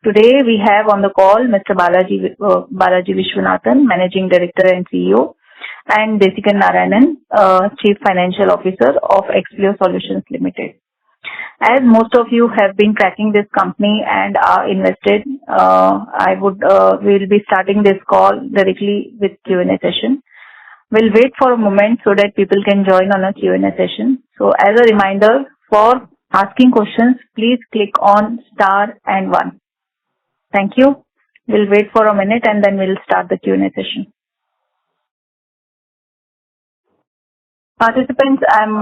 Today we have on the call Mr. Balaji Vishwanathan, Managing Director and CEO, and Desikan Narayanan, Chief Financial Officer of Expleo Solutions Limited. As most of you have been tracking this company and are invested, we'll be starting this call directly with Q&A session. We'll wait for a moment so that people can join on a Q&A session. So as a reminder, for asking questions, please click on star and 1. Thank you. We'll wait for a minute and then we'll start the Q&A session. Participants, I'm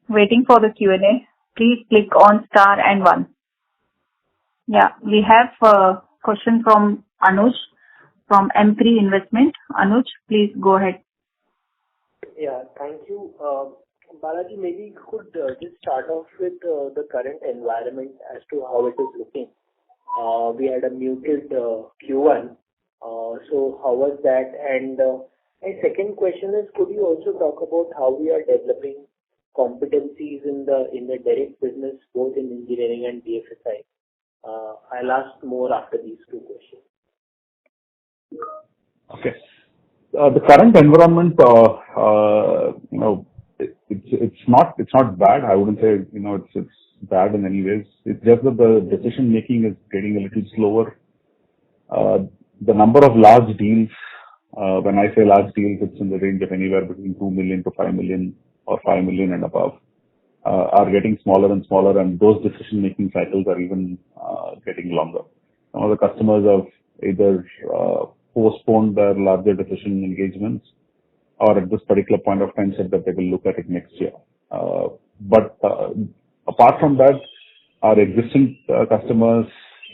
waiting for the Q&A. Please click on star and 1. Yeah, we have a question from Anuj from M3 Investment. Anuj, please go ahead. Yeah, thank you. Balaji, maybe you could just start off with the current environment as to how it is looking. We had a muted Q1. So how was that? And my second question is, could you also talk about how we are developing competencies in the direct business, both in engineering and BFSI? I'll ask more after these two questions. Okay. The current environment, it's not bad. I wouldn't say it's bad in any ways. It's just that the decision making is getting a little slower. The number of large deals, when I say large deals, it's in the range of anywhere between 2 million to 5 million or 5 million and above, are getting smaller and smaller, and those decision making cycles are even getting longer. Some of the customers have either postponed their larger decision engagements, or at this particular point of time said that they will look at it next year. But apart from that, our existing customers,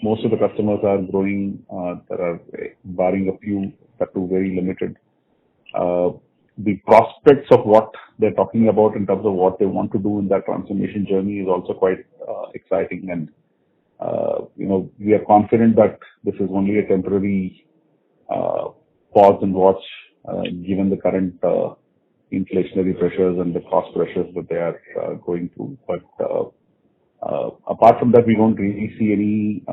most of the customers are growing. There are, barring a few, that too very limited. The prospects of what they're talking about in terms of what they want to do in that transformation journey is also quite exciting. And, we are confident that this is only a temporary pause and watch, given the current inflationary pressures and the cost pressures that they are going through. But apart from that, we don't really see any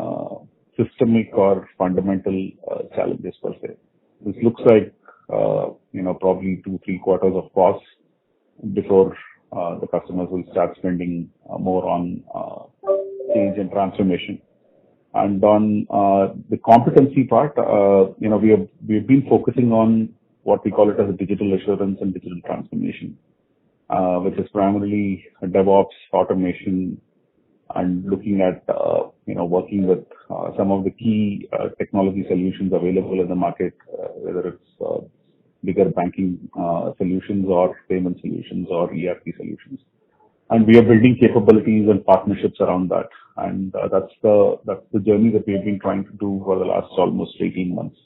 systemic or fundamental challenges per se. This looks like probably 2-3 quarters of pause before the customers will start spending more on change and transformation. And on the competency part, we've been focusing on what we call it as a digital assurance and digital transformation, which is primarily DevOps, automation, and looking at working with some of the key technology solutions available in the market, whether it's bigger banking solutions or payment solutions or ERP solutions. And we are building capabilities and partnerships around that. And that's the journey that we've been trying to do for the last almost 18 months.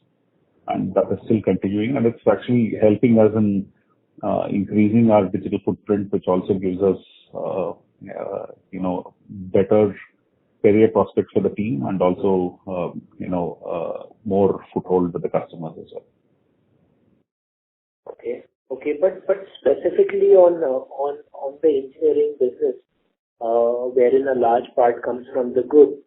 And that is still continuing, and it's actually helping us in increasing our digital footprint, which also gives us better career prospects for the team, and also more foothold with the customers as well. Okay, but specifically on the engineering business, wherein a large part comes from the group,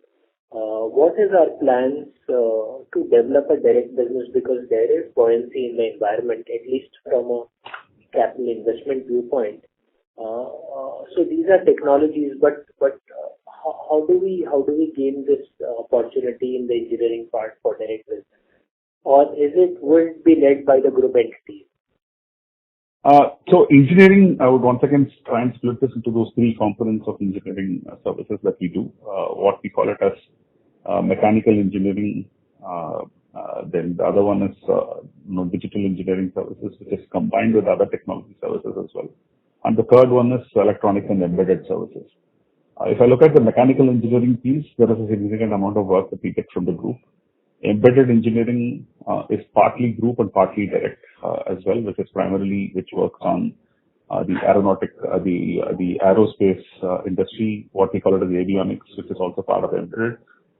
what is our plans to develop a direct business, because there is buoyancy in the environment, at least from a capital investment viewpoint. So these are technologies, but how do we gain this opportunity in the engineering part for direct business, or will it be led by the group entities? So engineering, I would once again try and split this into those 3 components of engineering services that we do. What we call it as mechanical engineering. Then the other one is digital engineering services, which is combined with other technology services as well. And the third one is electronics and embedded services. If I look at the mechanical engineering piece, there is a significant amount of work that we get from the group. Embedded engineering is partly group and partly direct as well, which works on the aerospace industry, what we call it as avionics, which is also part of embedded.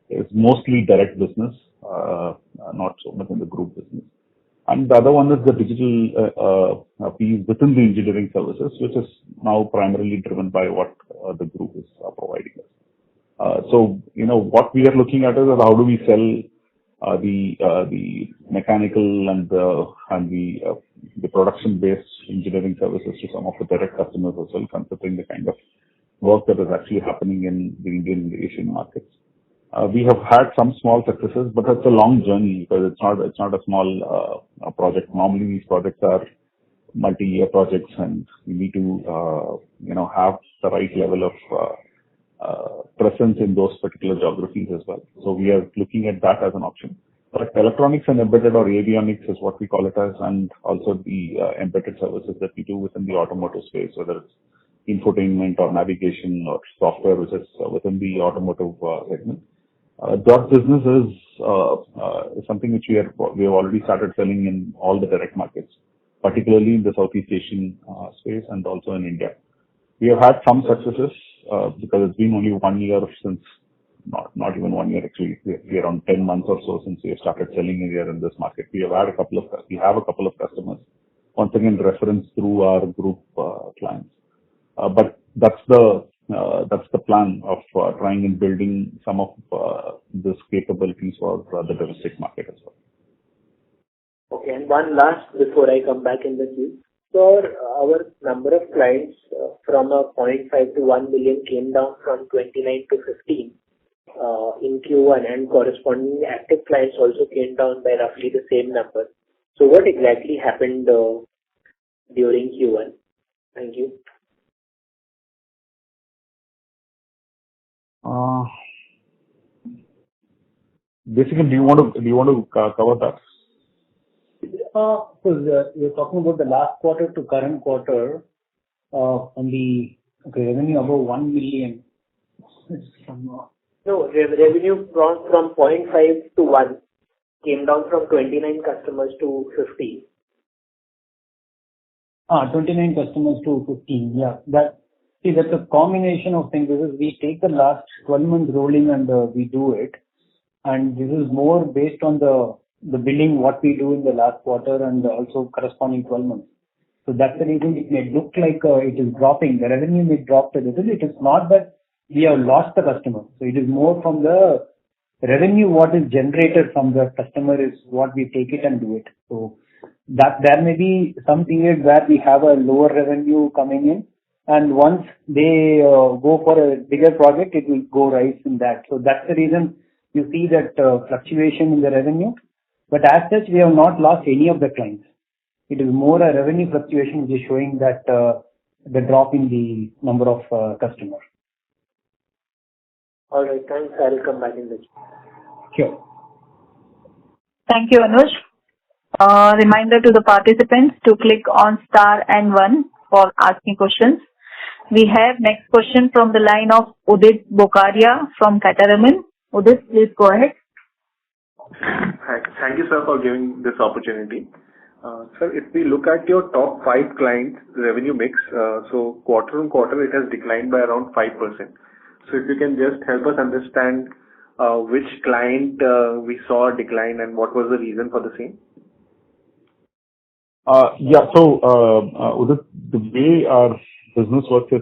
It's mostly direct business, not so much in the group business. And the other one is the digital piece within the engineering services, which is now primarily driven by what the group is providing us. So, what we are looking at is how do we sell the mechanical and the production-based engineering services to some of the direct customers as well, considering the kind of work that is actually happening in the Indian and the Asian markets. We have had some small successes, but it's a long journey because it's not a small project. Normally, these projects are multi-year projects, and we need to have the right level of presence in those particular geographies as well. So we are looking at that as an option. But electronics and embedded or avionics is what we call it as, and also the embedded services that we do within the automotive space, whether it's infotainment or navigation or software, which is within the automotive segment. That business is something which we have already started selling in all the direct markets, particularly in the Southeast Asian space and also in India. We have had some successes because it's been only 1 year since, not even 1 year actually, we around 10 months or so since we have started selling here in this market. We have a couple of customers, once again referenced through our group clients. But that's the plan of trying and building some of this capabilities for the domestic market as well. Okay, and one last before I come back in the queue. So our number of clients from a 0.5 to 1 million came down from 29 to 15 in Q1, and corresponding active clients also came down by roughly the same number. So what exactly happened during Q1? Thank you. Basically, do you want to cover that? So you're talking about the last quarter to current quarter on the revenue above 1 million. No, revenue from 0.5 to 1 came down from 29 customers to 50. 29 customers to 15. Yeah, that's a combination of things. Because we take the last 12 months rolling and we do it, and this is more based on the billing what we do in the last quarter and also corresponding 12 months. So that's the reason it may look like it is dropping. The revenue may drop a little. It is not that we have lost the customer. So it is more from the revenue what is generated from the customer is what we take it and do it. So that there may be some period where we have a lower revenue coming in, and once they go for a bigger project, it will go rise in that. So that's the reason you see that fluctuation in the revenue. But as such, we have not lost any of the clients. It is more a revenue fluctuation which is showing that the drop in the number of customers. All right, thanks. I will come back in the queue. Sure. Thank you, Anuj. Reminder to the participants to click on star and 1 for asking questions. We have next question from the line of Udit Bokaria from Cataramin. Udit, please go ahead. Hi. Thank you, sir, for giving this opportunity. Sir, if we look at your top 5 clients revenue mix, so quarter on quarter it has declined by around 5%. So if you can just help us understand which client we saw a decline and what was the reason for the same? Yeah. So, Udit, the way our business works is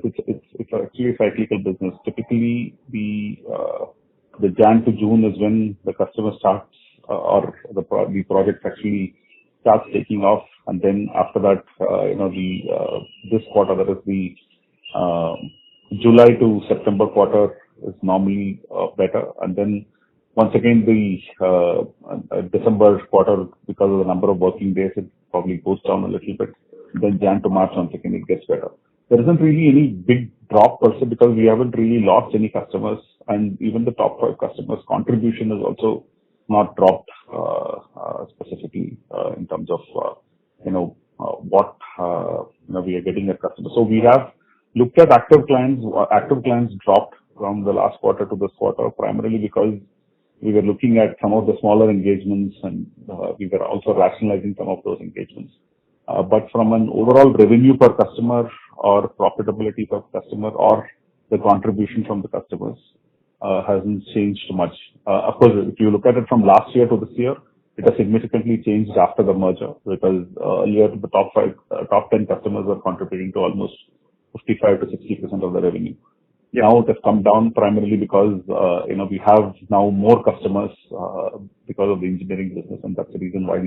it's actually a cyclical business. Typically, the Jan to June is when the customer starts or the project actually starts taking off, and then after that, this quarter, that is the July to September quarter, is normally better, and then once again the December quarter, because of the number of working days, it probably goes down a little bit. Then Jan to March, once again it gets better. There isn't really any big drop per se because we haven't really lost any customers, and even the top 5 customers' contribution has also not dropped specifically in terms of what we are getting at customers. So we have looked at active clients. Active clients dropped from the last quarter to this quarter primarily because we were looking at some of the smaller engagements, and we were also rationalizing some of those engagements. But from an overall revenue per customer or profitability per customer or the contribution from the customers hasn't changed much. Of course, if you look at it from last year to this year, it has significantly changed after the merger, because earlier the top 10 customers were contributing to almost 55 to 60% of the revenue. Yeah. Now it has come down primarily because, we have now more customers because of the engineering business, and that's the reason why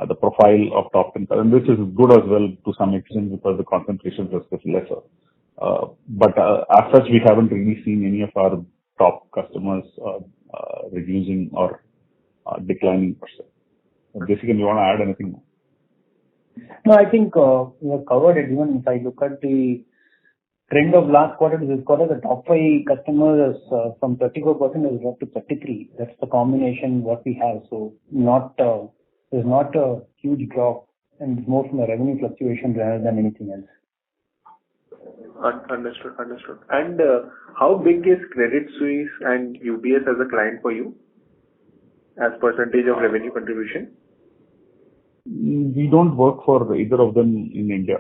the profile of top 10, and which is good as well to some extent because the concentration risk is lesser. But as such, we haven't really seen any of our top customers reducing or declining per se. Jessica, you want to add anything more? No, I think we have covered it. Even if I look at the trend of last quarter to this quarter, the top 5 customers from 34% has dropped to 33%. That's the combination what we have. So there's not a huge drop, and it's more from the revenue fluctuation rather than anything else. Understood. And how big is Credit Suisse and UBS as a client for you as percentage of revenue contribution? We don't work for either of them in India.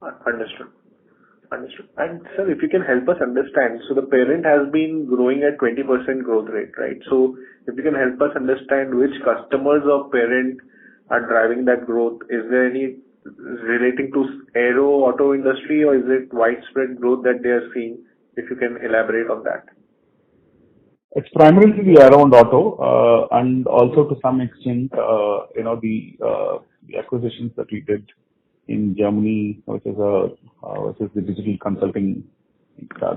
Understood. And sir, if you can help us understand, so the parent has been growing at 20% growth rate, right? So if you can help us understand which customers of parent are driving that growth, is there any relating to aero auto industry, or is it widespread growth that they are seeing? If you can elaborate on that. It's primarily the aero and auto, and also to some extent, the acquisitions that we did in Germany, which is the digital consulting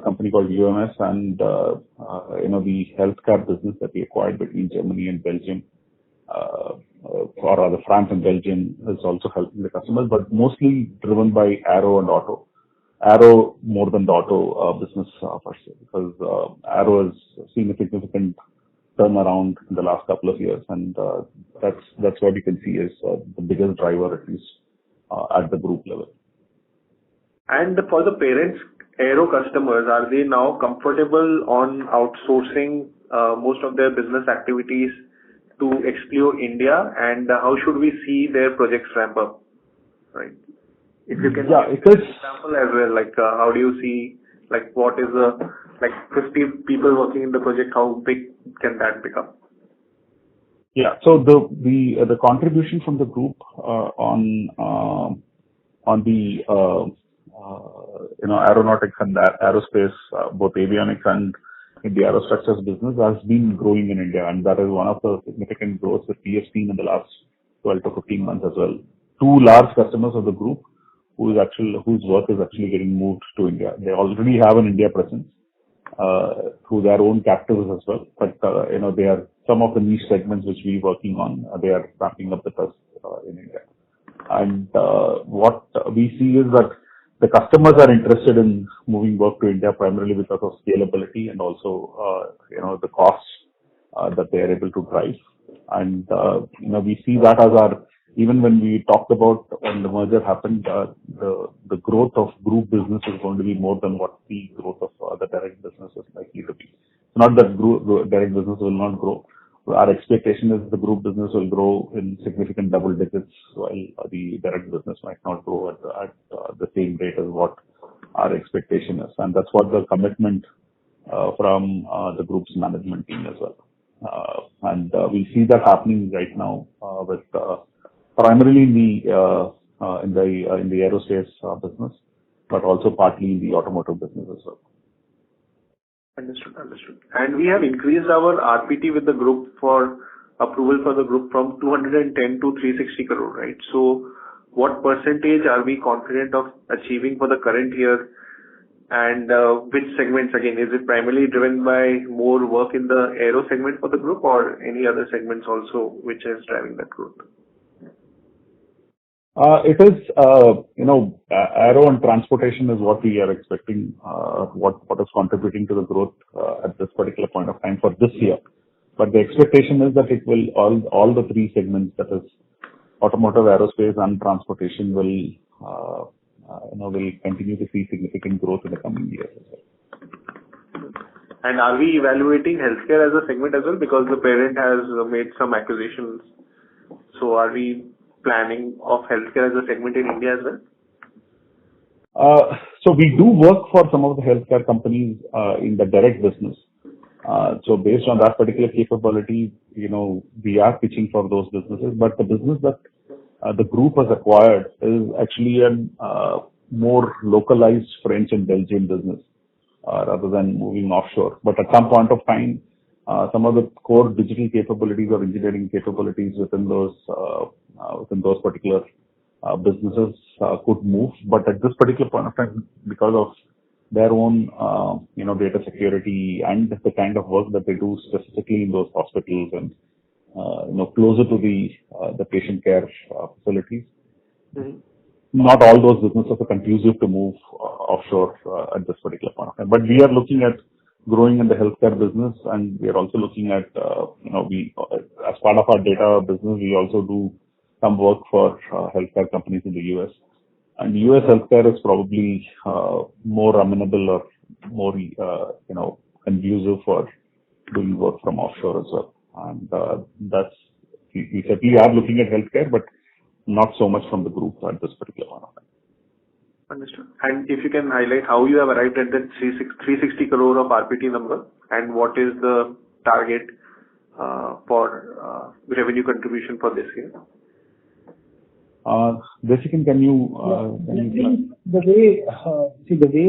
company called UMS, and the healthcare business that we acquired between Germany and Belgium, or rather France and Belgium, is also helping the customers, but mostly driven by aero and auto. Aero more than the auto business per se, because aero has seen a significant turnaround in the last couple of years, and that's what you can see as the biggest driver, at least at the group level. And for the parents' aero customers, are they now comfortable on outsourcing most of their business activities to Expleo India, and how should we see their projects ramp up? Right. If you can give an example as well, like how do you see, like what is 50 people working in the project, how big can that become? Yeah. So the contribution from the group on the aeronautics and aerospace, both avionics and in the aerostructures business, has been growing in India, and that is one of the significant growths that we have seen in the last 12 to 15 months as well. 2 large customers of the group whose work is actually getting moved to India. They already have an India presence through their own captives as well, but they are some of the niche segments which we're working on. They are ramping up with us in India, and what we see is that the customers are interested in moving work to India primarily because of scalability and also the costs that they are able to drive. And we see that as our, even when we talked about when the merger happened, the growth of group business is going to be more than what the growth of the direct business is likely to be. Not that direct business will not grow. Our expectation is the group business will grow in significant double digits, while the direct business might not grow at the same rate as what our expectation is. And that's what the commitment from the group's management team as well. And we see that happening right now with primarily in the aerospace business, but also partly in the automotive business as well. Understood. And we have increased our RPT with the group for approval for the group from 210 to 360 crore, right? So what percentage are we confident of achieving for the current year, and which segments again? Is it primarily driven by more work in the aero segment for the group, or any other segments also which is driving that growth? It is, aero and transportation is what we are expecting, what is contributing to the growth at this particular point of time for this year. But the expectation is that it will, all the 3 segments, that is automotive, aerospace and transportation, will continue to see significant growth in the coming years as well. And are we evaluating healthcare as a segment as well? Because the parent has made some acquisitions. So are we planning of healthcare as a segment in India as well? So we do work for some of the healthcare companies in the direct business. So based on that particular capability, we are pitching for those businesses. But the business that the group has acquired is actually more localized French and Belgian business rather than moving offshore. But at some point of time, some of the core digital capabilities or engineering capabilities within those particular businesses could move. But at this particular point of time, because of their own data security and the kind of work that they do specifically in those hospitals and closer to the patient care facilities, not all those businesses are conducive to move offshore at this particular point of time. But we are looking at growing in the healthcare business, and we are also looking at, we as part of our data business, we also do some work for healthcare companies in the US. And US healthcare is probably more amenable or more, conducive for doing work from offshore as well. And we certainly are looking at healthcare, but not so much from the group at this particular point of time. Understood. And if you can highlight how you have arrived at that 360 crore of RPT number, and what is the target for revenue contribution for this year? Desikan, can you? The way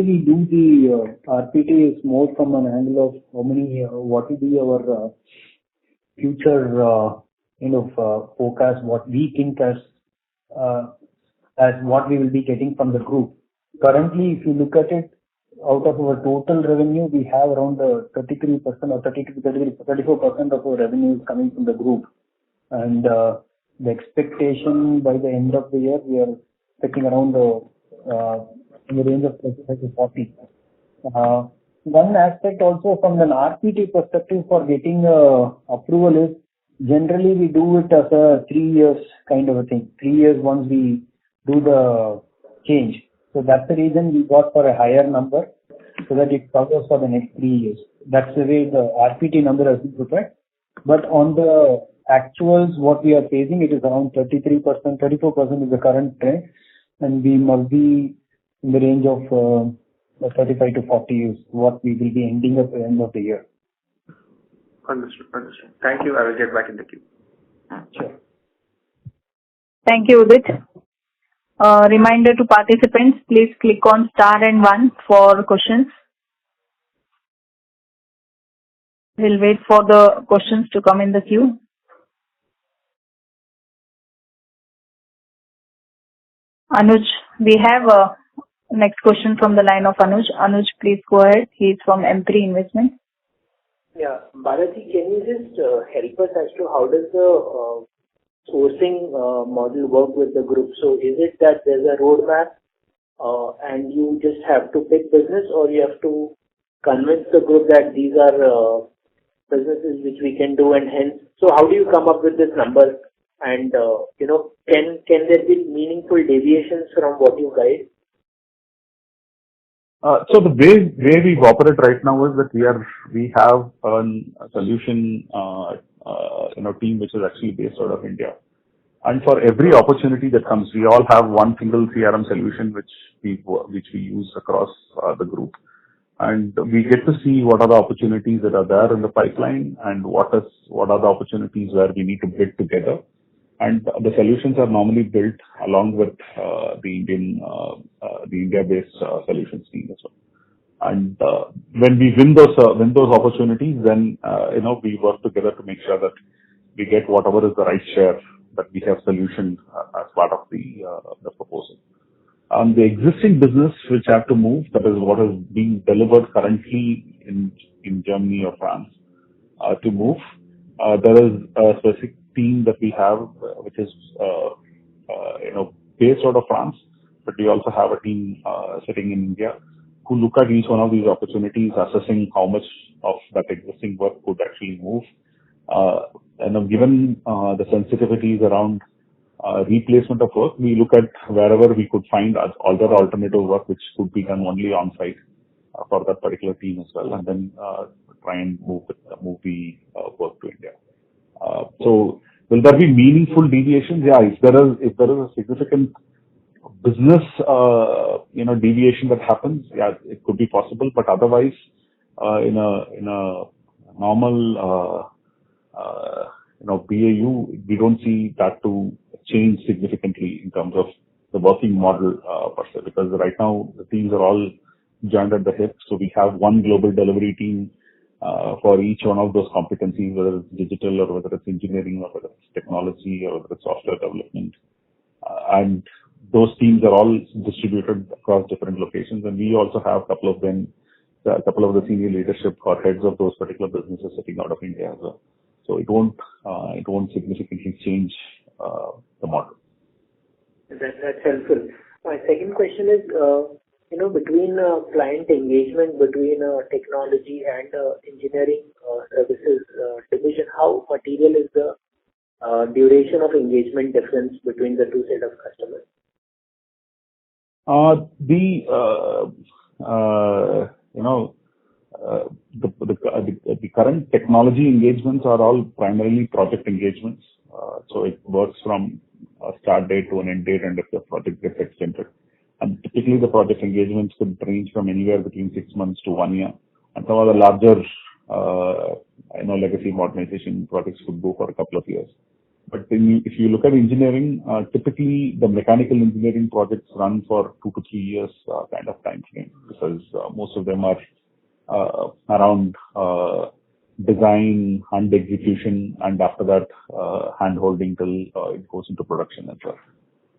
we do the RPT is more from an angle of what will be our future forecast, what we think as what we will be getting from the group. Currently, if you look at it, out of our total revenue, we have around 33% or 34% of our revenue is coming from the group. And the expectation by the end of the year, we are expecting around in the range of 35 to 40. One aspect also from an RPT perspective for getting approval is generally we do it as a 3 years kind of a thing. 3 years once we do the change. So that's the reason we got for a higher number so that it covers for the next 3 years. That's the way the RPT number has been prepared. But on the actuals, what we are facing, it is around 33%, 34% is the current trend, and we must be in the range of 35 to 40 is what we will be ending at the end of the year. Understood. Thank you. I will get back in the queue. Sure. Thank you, Udit. Reminder to participants, please click on star and 1 for questions. We'll wait for the questions to come in the queue. Anuj, we have a next question from the line of Anuj. Anuj, please go ahead. He's from M3 Investment. Yeah. Balaji, can you just help us as to how does the sourcing model work with the group? So is it that there's a roadmap and you just have to pick business, or you have to convince the group that these are businesses which we can do, and hence, so how do you come up with this number? And can there be meaningful deviations from what you guide? So the way we operate right now is that we have a solution team which is actually based out of India. And for every opportunity that comes, we all have one single CRM solution which we use across the group. And we get to see what are the opportunities that are there in the pipeline and what are the opportunities where we need to bid together. And the solutions are normally built along with the India-based solutions team as well. And when we win those opportunities, then we work together to make sure that we get whatever is the right share that we have solutioned as part of the proposal. The existing business which have to move, that is what is being delivered currently in Germany or France to move. There is a specific team that we have which is based out of France, but we also have a team sitting in India who look at each one of these opportunities, assessing how much of that existing work could actually move. And given the sensitivities around replacement of work, we look at wherever we could find other alternative work which could be done only on site for that particular team as well, and then try and move the work to India. So will there be meaningful deviations? Yeah, if there is a significant business deviation that happens, yeah, it could be possible. But otherwise, in a normal BAU, we don't see that to change significantly in terms of the working model per se, because right now the teams are all joined at the hip. So we have one global delivery team for each one of those competencies, whether it's digital or whether it's engineering or whether it's technology or whether it's software development. And those teams are all distributed across different locations. And we also have a couple of the senior leadership or heads of those particular businesses sitting out of India as well. So it won't significantly change the model. That's helpful. My second question is, between client engagement between technology and engineering services division, how material is the duration of engagement difference between the two set of customers? The current technology engagements are all primarily project engagements. So it works from a start date to an end date, and if the project gets extended. And typically the project engagements could range from anywhere between 6 months to 1 year. And some of the larger, legacy modernization projects could go for a couple of years. But if you look at engineering, typically the mechanical engineering projects run for 2 to 3 years kind of time frame, because most of them are around design and execution, and after that hand holding till it goes into production as well.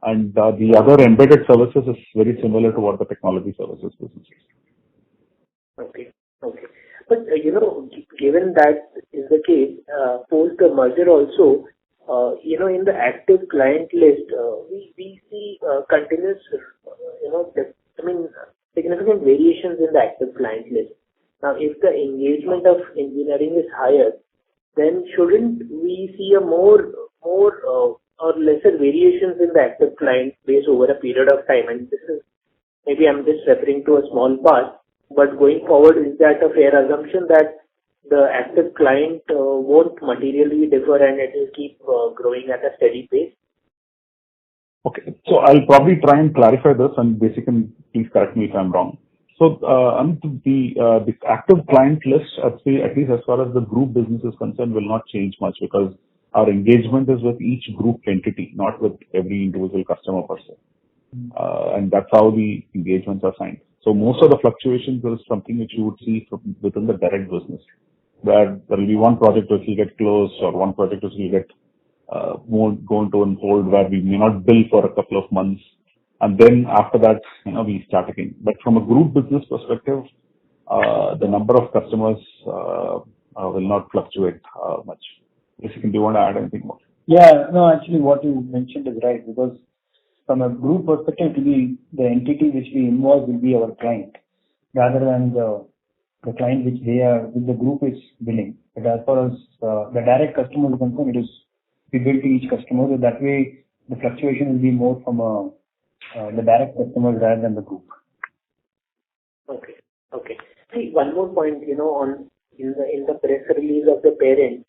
And the other embedded services is very similar to what the technology services business is. Okay. But, given that is the case, post the merger also, in the active client list, we see continuous, significant variations in the active client list. Now, if the engagement of engineering is higher, then shouldn't we see a more or lesser variations in the active client base over a period of time? And this is, maybe I'm just referring to a small part, but going forward, is that a fair assumption that the active client won't materially differ and it will keep growing at a steady pace? Okay, so I'll probably try and clarify this, and basically, please correct me if I'm wrong. So, the active client list, at least as far as the group business is concerned, will not change much, because our engagement is with each group entity, not with every individual customer per se. And that's how the engagements are signed. So most of the fluctuations is something which you would see within the direct business, where there will be one project which will get closed or one project which will get go into on hold, where we may not bill for a couple of months. And then after that, we start again. But from a group business perspective, the number of customers will not fluctuate much. Jessica, do you want to add anything more? Yeah, no, actually what you mentioned is right, because from a group perspective, to be the entity which we involve will be our client, rather than the client which the group is billing. But as far as the direct customer is concerned, it is we bill to each customer, so that way the fluctuation will be more from the direct customers rather than the group. Okay. See, one more point, in the press release of the parent,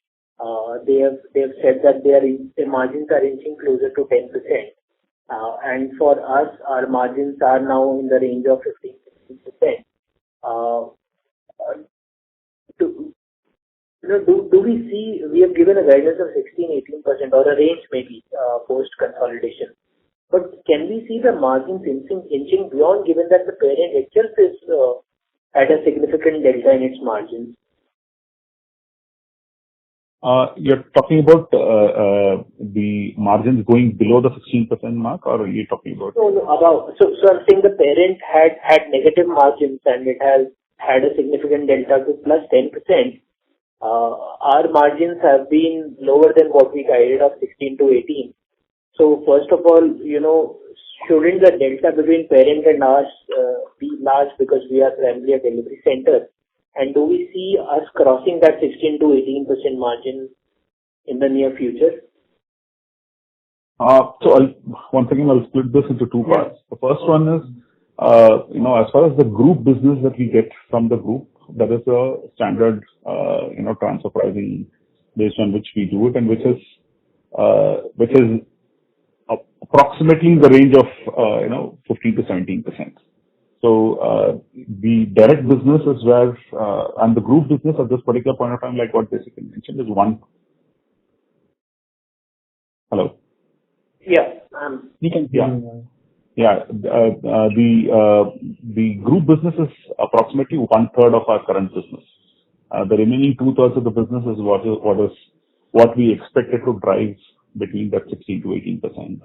they have said that their margins are inching closer to 10%. And for us, our margins are now in the range of 15-16%. Do we see, we have given a guidance of 16-18% or a range maybe post consolidation. But can we see the margins inching beyond, given that the parent itself is at a significant delta in its margins? You're talking about the margins going below the 16% mark, or are you talking about? No, above. So I'm saying the parent had negative margins and it has had a significant delta to plus 10%. Our margins have been lower than what we guided of 16 to 18. So first of all, shouldn't the delta between parent and us be large, because we are primarily a delivery center? And do we see us crossing that 16 to 18% margin in the near future? So once again, I'll split this into two parts. The first one is, as far as the group business that we get from the group, that is a standard, transfer pricing based on which we do it, and which is approximately in the range of 15 to 17%. So the direct business is where, and the group business at this particular point of time, like what Jessica mentioned, is one. Hello. Yeah. We can hear you. Yeah. The group business is approximately one-third of our current business. The remaining two-thirds of the business is what we expected to drive between that 16 to 18%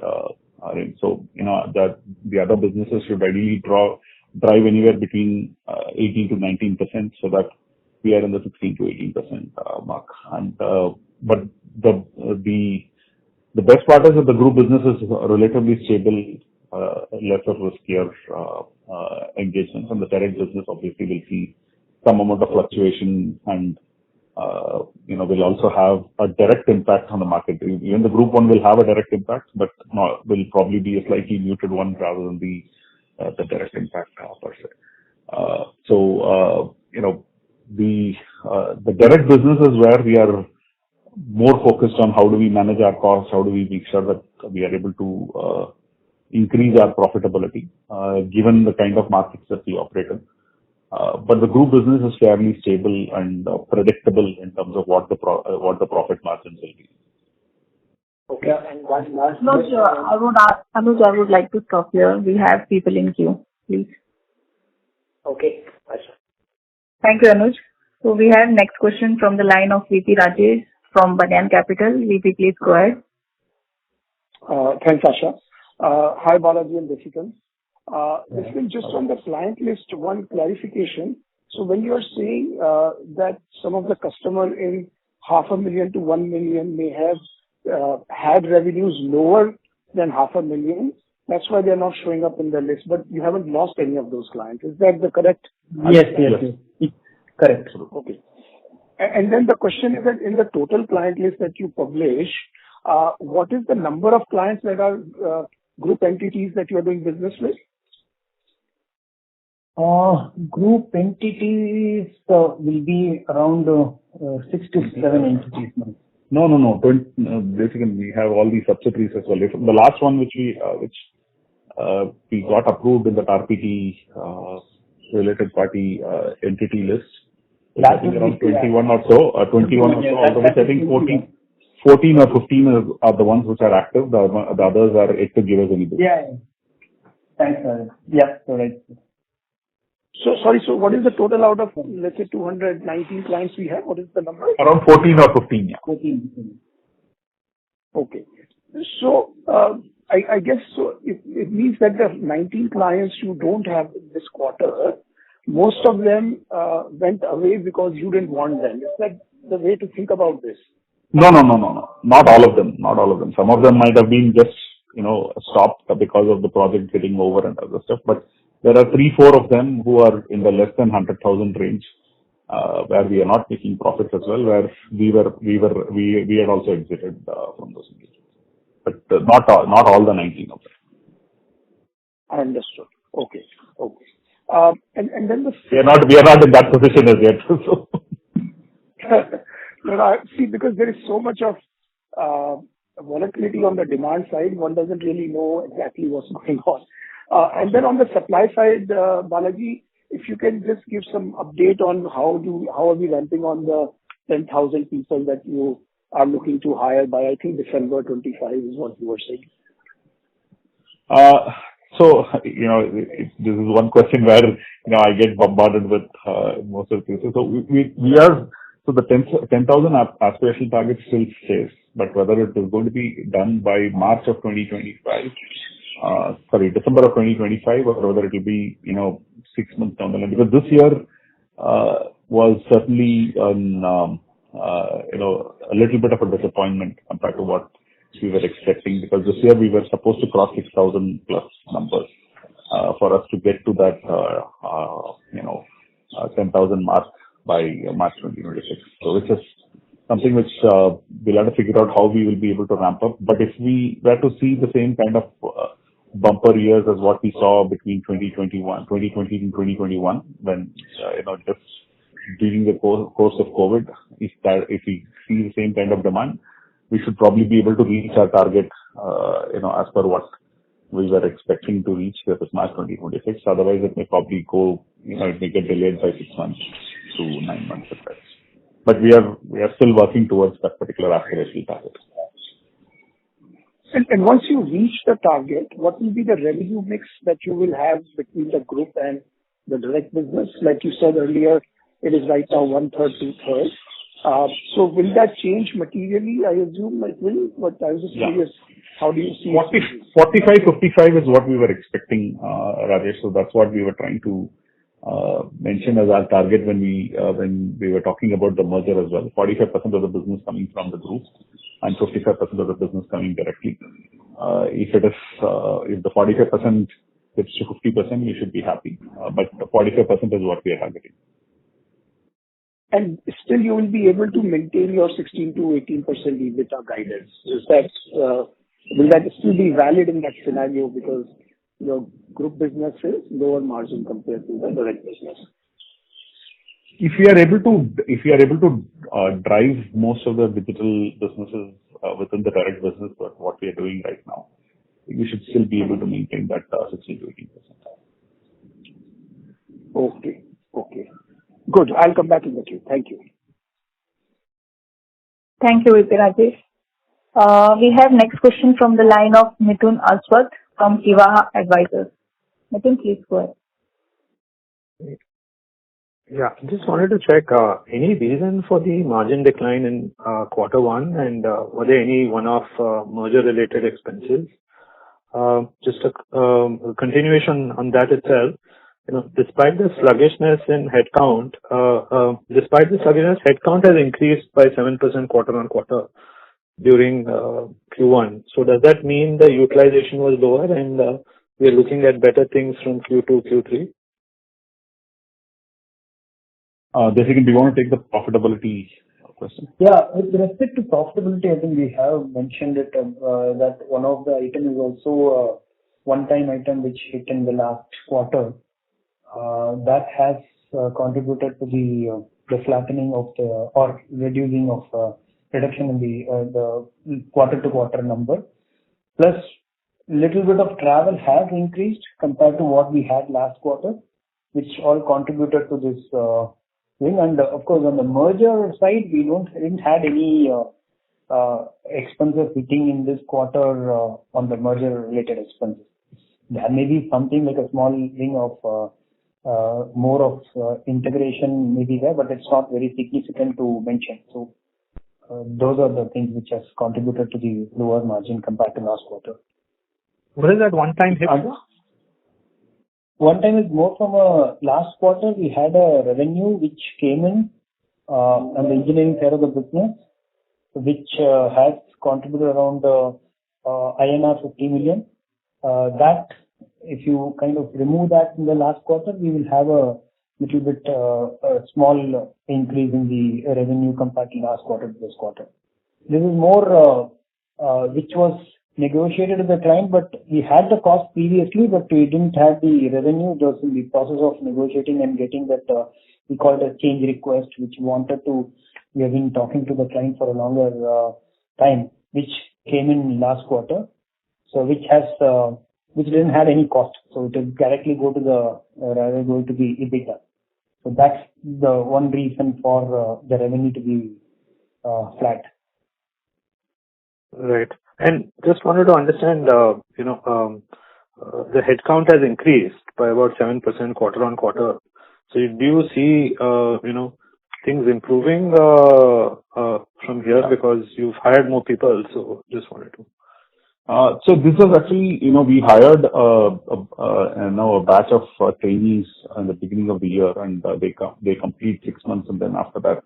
range. So, that the other businesses should ideally drive anywhere between 18 to 19%, so that we are in the 16 to 18% mark. And but the best part is that the group business is relatively stable, lesser riskier engagements, and the direct business obviously will see some amount of fluctuation and will also have a direct impact on the market. Even the group one will have a direct impact, but will probably be a slightly muted one rather than the direct impact per se. The direct business is where we are more focused on how do we manage our costs, how do we make sure that we are able to increase our profitability, given the kind of markets that we operate in. But the group business is fairly stable and predictable in terms of what the profit margins will be. Okay. And one last Anuj, I would like to stop here. We have people in queue, please. Okay. Asha. Thank you, Anuj. So we have next question from the line of VP Rajesh from Banyan Capital. VP, please go ahead. Thanks, Asha. Hi, Balaji and Desikan. Desikan, just on the client list, one clarification. So when you are saying that some of the customer in $500,000 to $1 million may have had revenues lower than $500,000, that's why they're not showing up in the list, but you haven't lost any of those clients. Is that the correct? Yes. Correct. Okay. And then the question is that in the total client list that you publish, what is the number of clients that are group entities that you are doing business with? Group entities will be around 6 to 7 entities now. No. Basically, we have all these subsidiaries as well. The last one which we got approved in the RPT related party entity list, I think around 21 or so. Out of which I think 14 or 15 are the ones which are active. The others are yet to give us any business. Yeah. Thanks, sir. Yeah, correct. So what is the total out of, let's say, 219 clients we have? What is the number? Around 14 or 15, yeah. 14. Okay. So, I guess so it means that the 19 clients you don't have this quarter, most of them went away because you didn't want them. Is that the way to think about this? No. Not all of them. Some of them might have been just, stopped because of the project getting over and other stuff. But there are 3-4 of them who are in the less than 100,000 range, where we are not making profits as well, where we had also exited from those engagements. But not all the 19 of them. Understood. Okay. And then we are not in that position as yet. So. See, because there is so much of volatility on the demand side, one doesn't really know exactly what's going on. And then on the supply side, Balaji, if you can just give some update on how are we ramping on the 10,000 people that you are looking to hire by, I think, December 25 is what you were saying. So, this is one question where, I get bombarded with most of the cases. So so the 10,000 aspirational target still stays, but whether it is going to be done by March of 2025, December of 2025, or whether it will be, 6 months down the line. Because this year was certainly a little bit of a disappointment compared to what we were expecting, because this year we were supposed to cross 6,000 plus numbers for us to get to that 10,000 mark by March 2026. So which is something which we'll have to figure out how we will be able to ramp up. But if we were to see the same kind of bumper years as what we saw between 2020 and 2021, when just during the course of COVID, if we see the same kind of demand, we should probably be able to reach our target, as per what we were expecting to reach with March 2026. Otherwise, it may probably go, it may get delayed by 6 months to 9 months at best. But we are still working towards that particular aspirational target. And once you reach the target, what will be the revenue mix that you will have between the group and the direct business? Like you said earlier, it is right now 1/3, 2/3. So will that change materially? I assume it will, but I was just curious, how do you see it? 45-55 is what we were expecting, Rajesh. So that's what we were trying to mention as our target when we were talking about the merger as well. 45% of the business coming from the group and 55% of the business coming directly. If the 45% gets to 50%, we should be happy. But the 45% is what we are targeting. And still you will be able to maintain your 16 to 18% EBITDA guidance. Will that still be valid in that scenario because your group business is lower margin compared to the direct business? If we are able to drive most of the digital businesses within the direct business, but what we are doing right now, we should still be able to maintain that 16 to 18%. Okay. Good. I'll come back in the queue. Thank you. Thank you, VP Rajesh. We have next question from the line of Mithun Aswath from Kivaha Advisors. Mithun, please go ahead. Yeah, just wanted to check, any reason for the margin decline in quarter one, and were there any one-off merger-related expenses? Just a continuation on that itself. Despite the sluggishness in headcount, headcount has increased by 7% quarter on quarter during Q1. So does that mean the utilization was lower and we are looking at better things from Q2, Q3? Desikan, do you want to take the profitability question? Yeah, with respect to profitability, I think we have mentioned it that one of the items is also a one-time item which hit in the last quarter. That has contributed to the flattening of or reducing of reduction in the quarter-to-quarter number. Plus, little bit of travel has increased compared to what we had last quarter, which all contributed to this thing. And of course, on the merger side, we didn't have any expenses hitting in this quarter on the merger-related expenses. There may be something like a small thing of more of integration maybe there, but it's not very significant to mention. So those are the things which has contributed to the lower margin compared to last quarter. What is that one-time hit? One time is more from last quarter. We had a revenue which came in on the engineering side of the business, which has contributed around INR 50 million. That, if you kind of remove that in the last quarter, we will have a little bit a small increase in the revenue compared to last quarter to this quarter. This is more which was negotiated with the client, but we had the cost previously, but we didn't have the revenue. It was in the process of negotiating and getting that we called a change request, which we have been talking to the client for a longer time, which came in last quarter. So which didn't have any cost. So it will directly go to the EBITDA. So that's the one reason for the revenue to be flat. Right. And just wanted to understand, the headcount has increased by about 7% quarter on quarter. So do you see, things improving from here because you've hired more people? So just wanted to. So this was actually, we hired a batch of trainees in the beginning of the year, and they complete 6 months, and then after that,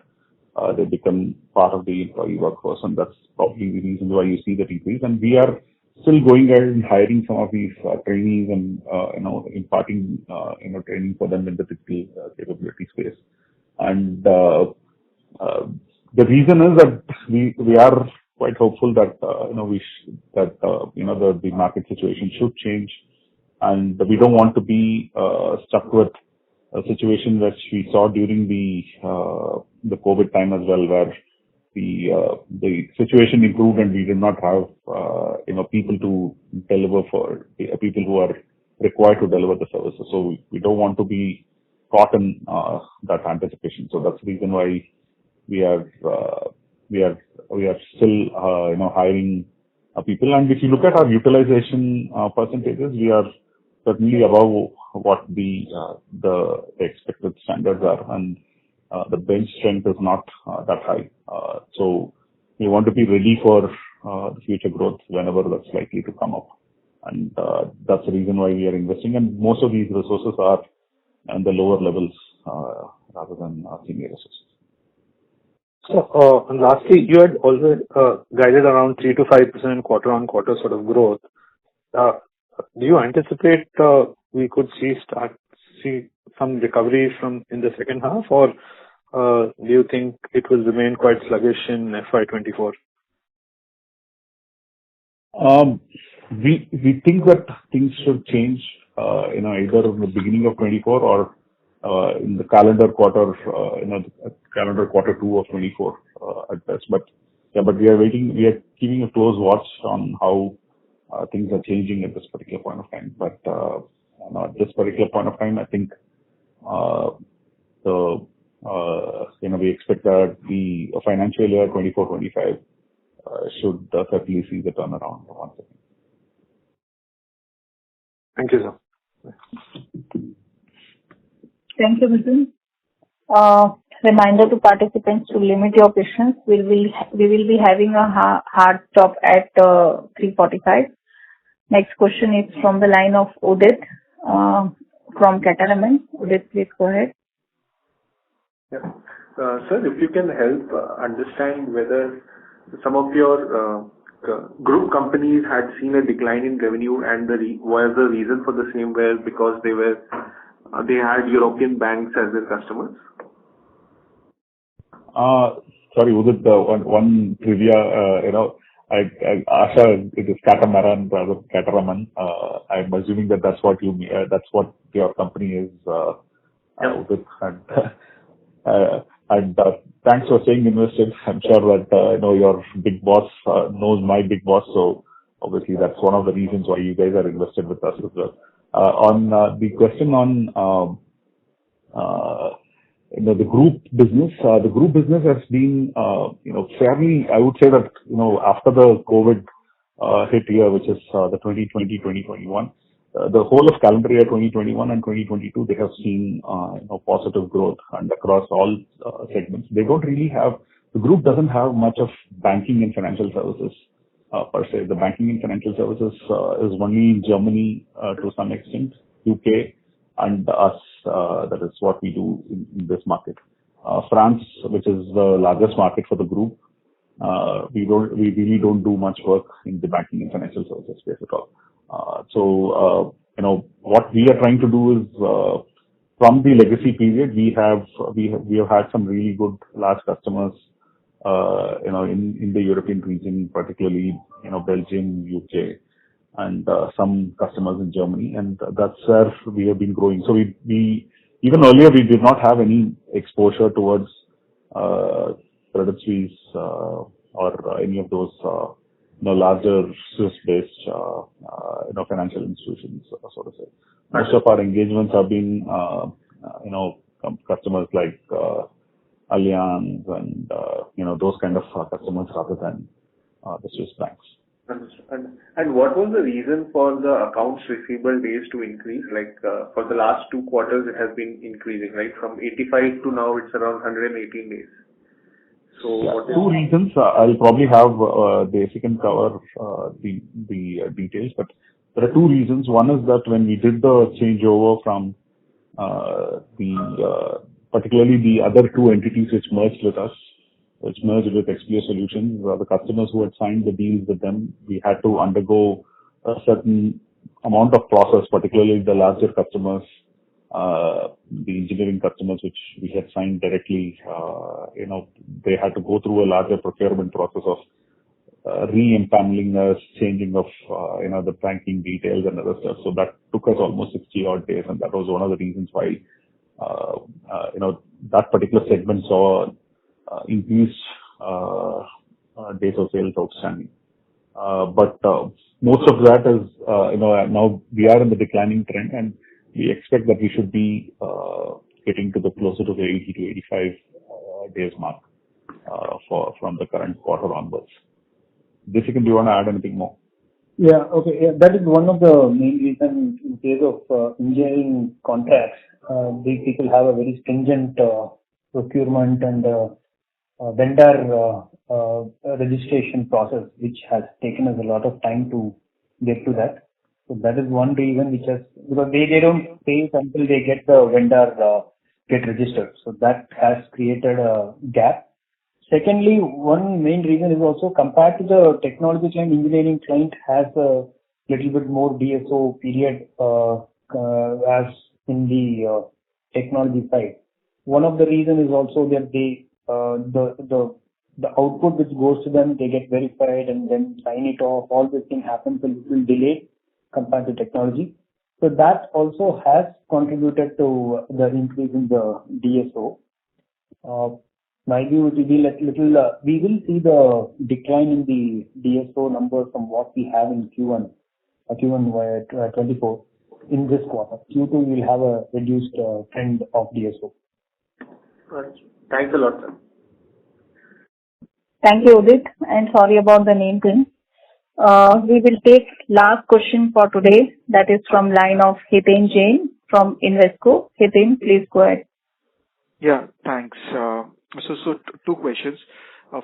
they become part of the employee workforce, and that's probably the reason why you see the decrease. And we are still going ahead and hiring some of these trainees and imparting training for them in the digital capability space. And the reason is that we are quite hopeful that the market situation should change, and we don't want to be stuck with a situation which we saw during the COVID time as well, where the situation improved and we did not have people to deliver for people who are required to deliver the services. So we don't want to be caught in that anticipation. So that's the reason why we are still hiring people. And if you look at our utilization percentages, we are certainly above what the expected standards are, and the bench strength is not that high. So we want to be ready for the future growth whenever that's likely to come up. And that's the reason why we are investing. And most of these resources are in the lower levels rather than senior resources. So, lastly, you had always guided around 3 to 5% quarter-on-quarter sort of growth. Do you anticipate we could see some recovery from in the second half, or do you think it will remain quite sluggish in FY24? We think that things should change, either in the beginning of 24 or in the calendar quarter, calendar quarter 2 of 24 at best. But we are waiting. We are keeping a close watch on how things are changing at this particular point of time. But at this particular point of time, I think we expect that the financial year 24-25 should certainly see the turnaround once again. Thank you, sir. Thank you, Mithun. Reminder to participants to limit your questions. We will be having a hard stop at 3:45. Next question is from the line of Udit from Cataraman. Udit, please go ahead. Yeah. Sir, if you can help understand whether some of your group companies had seen a decline in revenue, and was the reason for the same were because they had European banks as their customers? Sorry, Udit, one trivia, Asha, it is Catamaran rather than Cataraman. I'm assuming that's what you mean, that's what your company is, Udit. And thanks for staying invested. I'm sure that, your big boss knows my big boss, so obviously that's one of the reasons why you guys are invested with us as well. On the question on the group business has been fairly, I would say that after the COVID hit year, which is the 2020-2021, the whole of calendar year 2021 and 2022, they have seen positive growth and across all segments. They don't really have, the group doesn't have much of banking and financial services per se. The banking and financial services is only in Germany to some extent, UK, and us. That is what we do in this market. France, which is the largest market for the group, we really don't do much work in the banking and financial services space at all. So what we are trying to do is from the legacy period, we have had some really good large customers in the European region, particularly Belgium, UK, and some customers in Germany, and that's where we have been growing. So we even earlier we did not have any exposure towards Credit Suisse or any of those larger Swiss-based financial institutions, so to say. Most of our engagements have been customers like Allianz and those kind of customers rather than the Swiss banks. Understood. And what was the reason for the accounts receivable days to increase? Like for the last 2 quarters, it has been increasing, right? From 85 to now it's around 118 days. So what is 2 reasons. I'll probably have Desikan can cover the details, but there are 2 reasons. One is that when we did the changeover from particularly the other 2 entities which merged with us, which merged with Expleo Solutions, the customers who had signed the deals with them, we had to undergo a certain amount of process, particularly the larger customers, the engineering customers which we had signed directly, they had to go through a larger procurement process of re-empaneling us, changing of, the banking details and other stuff. So that took us almost 60 odd days, and that was one of the reasons why, that particular segment saw increased days of sales outstanding. But most of that is, now we are in the declining trend, and we expect that we should be getting to the closer to the 80 to 85 days mark from the current quarter onwards. Jessica, do you want to add anything more? Yeah. Okay. Yeah, that is one of the main reasons in case of engineering contracts. These people have a very stringent procurement and vendor registration process, which has taken us a lot of time to get to that. So that is one reason which has, because they don't pay it until they get the vendor get registered. So that has created a gap. Secondly, one main reason is also compared to the technology client, engineering client has a little bit more DSO period as in the technology side. One of the reason is also that the output which goes to them, they get verified and then sign it off. All this thing happens a little delayed compared to technology. So that also has contributed to the increase in the DSO. My view it will be like little, we will see the decline in the DSO number from what we have in Q1 24 in this quarter. Q2 will have a reduced trend of DSO. Thanks a lot, sir. Thank you, Udit, and sorry about the name thing. We will take last question for today. That is from line of Hiten Jain from Invesco. Hiten, please go ahead. Yeah, thanks. So two questions.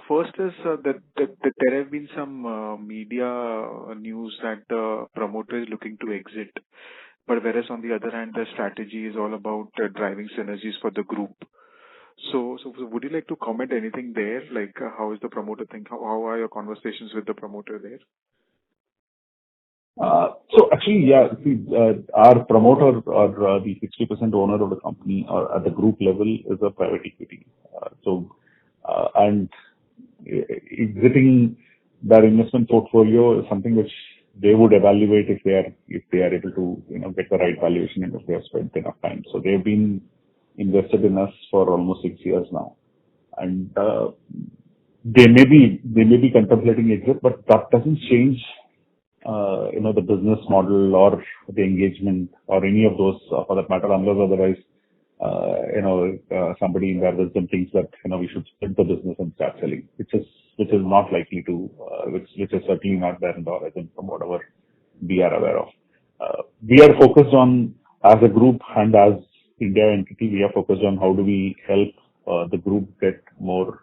First is that there have been some media news that the promoter is looking to exit, but whereas on the other hand, the strategy is all about driving synergies for the group. So would you like to comment anything there? Like how is the promoter think? How are your conversations with the promoter there? So actually, yeah, see, our promoter or the 60% owner of the company or at the group level is a private equity. And exiting their investment portfolio is something which they would evaluate if they are able to, get the right valuation and if they have spent enough time. So they've been invested in us for almost 6 years now. And they may be contemplating exit, but that doesn't change the business model or the engagement or any of those for that matter, unless otherwise, somebody in their wisdom thinks that, we should split the business and start selling, which is not likely to, which is certainly not there in the horizon from whatever we are aware of. We are focused on, as a group and as India entity, we are focused on how do we help the group get more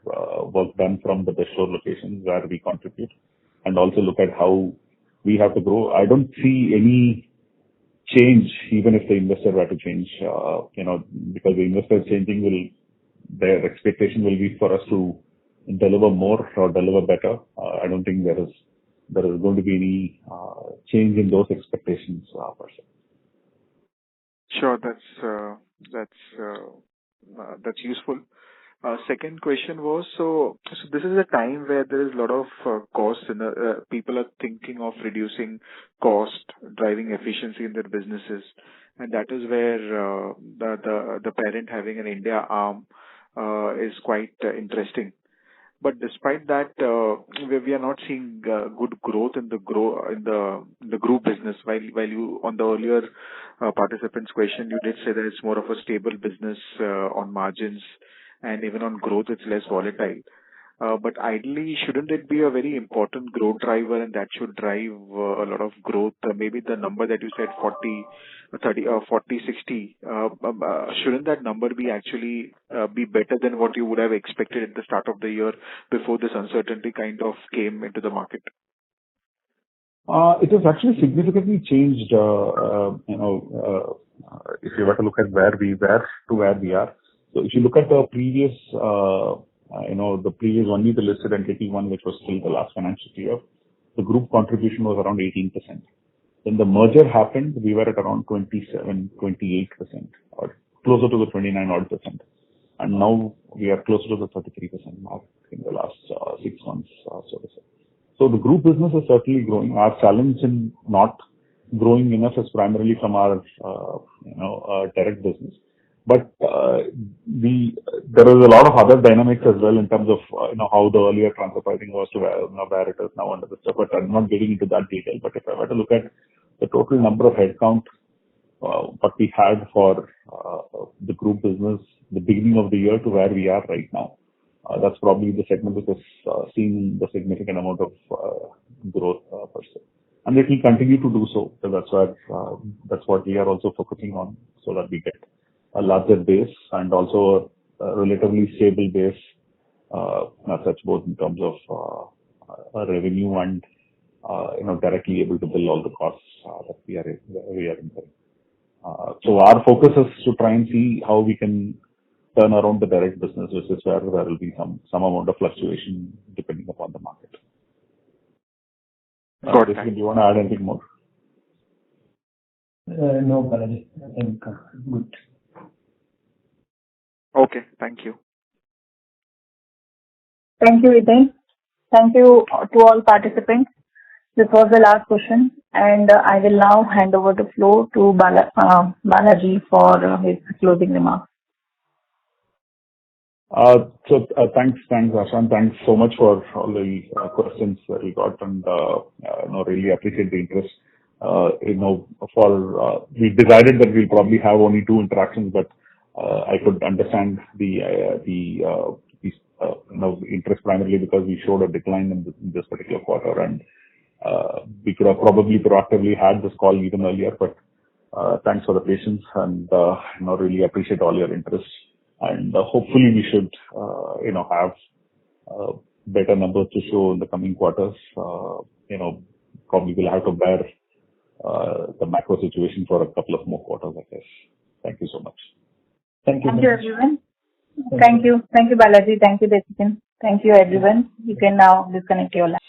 work done from the best-shore locations where we contribute, and also look at how we have to grow. I don't see any change, even if the investor were to change, because the investor changing their expectation will be for us to deliver more or deliver better. I don't think there is going to be any change in those expectations per se. Sure, that's useful. Second question was, so this is a time where there is a lot of costs and people are thinking of reducing cost, driving efficiency in their businesses, and that is where the parent having an India arm is quite interesting. But despite that, we are not seeing good growth in the group business. While you on the earlier participants' question, you did say that it's more of a stable business on margins, and even on growth, it's less volatile. But ideally, shouldn't it be a very important growth driver, and that should drive a lot of growth? Maybe the number that you said 40, 30, 40, 60, shouldn't that number be actually be better than what you would have expected at the start of the year before this uncertainty kind of came into the market? It has actually significantly changed, if you were to look at where we were to where we are. So if you look at the previous, only the listed entity one, which was still the last financial year, the group contribution was around 18%. When the merger happened, we were at around 27, 28%, or closer to the 29 odd percent. And now we are closer to the 33% mark in the last 6 months, so to say. So the group business is certainly growing. Our challenge in not growing enough is primarily from our, direct business. But there is a lot of other dynamics as well in terms of how the earlier transfer pricing was to where it is now under the stuff. But I'm not getting into that detail. But if I were to look at the total number of headcount what we had for the group business, the beginning of the year to where we are right now, That's probably the segment which has seen the significant amount of growth per se. And it will continue to do so. So that's what we are also focusing on, so that we get a larger base and also a relatively stable base, as such, both in terms of revenue and directly able to bill all the costs that we are incurring. So our focus is to try and see how we can turn around the direct business, which is where there will be some amount of fluctuation depending upon the market. Got it. Do you want to add anything more? No, Balaji. I think good. Okay, thank you. Thank you, Hiten. Thank you to all participants. This was the last question, and I will now hand over the floor to Balaji for his closing remarks. Thanks, Asha. Thanks so much for all the questions that we got, and really appreciate the interest. We decided that we'll probably have only 2 interactions, but I could understand the interest primarily because we showed a decline in this particular quarter, and we could have probably proactively had this call even earlier. But thanks for the patience, and really appreciate all your interest. And hopefully we should have better numbers to show in the coming quarters. Probably we'll have to bear the macro situation for a couple of more quarters, I guess. Thank you so much. Thank you. Thank you, everyone. Thank you. Thank you, Balaji. Thank you, Desikan. Thank you, everyone. You can now disconnect your line.